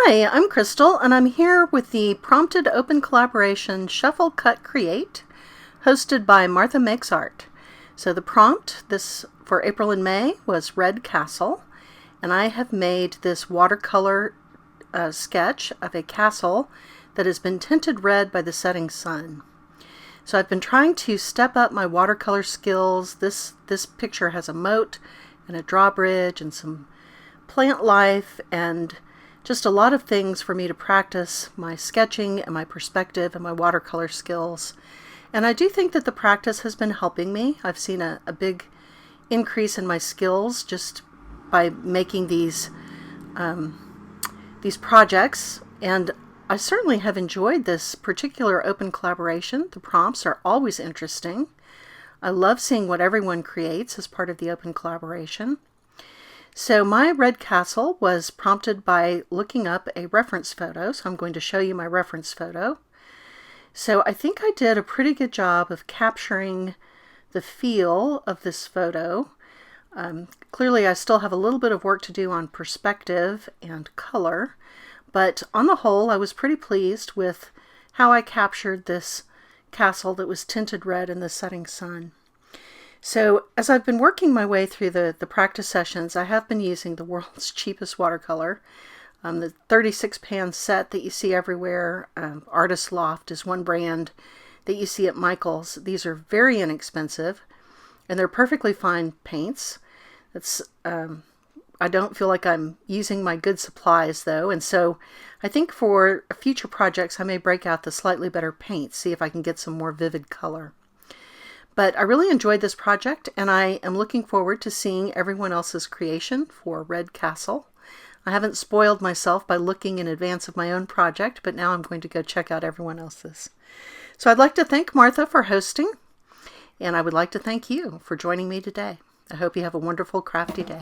Hi, I'm Crystal, and I'm here with the Prompted Open Collaboration Shuffle Cut Create, hosted by Martha Makes Art. So the prompt this for April and May was Red Castle, and I have made this watercolor sketch of a castle that has been tinted red by the setting sun. So I've been trying to step up my watercolor skills. This picture has a moat and a drawbridge and some plant life and just a lot of things for me to practice my sketching and my perspective and my watercolor skills. And I do think that the practice has been helping me. I've seen a big increase in my skills just by making these projects, and I certainly have enjoyed this particular open collaboration. The prompts are always interesting. I love seeing what everyone creates as part of the open collaboration. So my red castle was prompted by looking up a reference photo, so I'm going to show you my reference photo. So I think I did a pretty good job of capturing the feel of this photo. Clearly I still have a little bit of work to do on perspective and color, but on the whole I was pretty pleased with how I captured this castle that was tinted red in the setting sun. So as I've been working my way through the practice sessions, I have been using the world's cheapest watercolor. The 36 pan set that you see everywhere. Artist Loft is one brand that you see at Michael's. These are very inexpensive and they're perfectly fine paints. I don't feel like I'm using my good supplies though, and so I think for future projects I may break out the slightly better paints, see if I can get some more vivid color. But I really enjoyed this project, and I am looking forward to seeing everyone else's creation for Red Castle. I haven't spoiled myself by looking in advance of my own project, but now I'm going to go check out everyone else's. So I'd like to thank Martha for hosting, and I would like to thank you for joining me today. I hope you have a wonderful crafty day.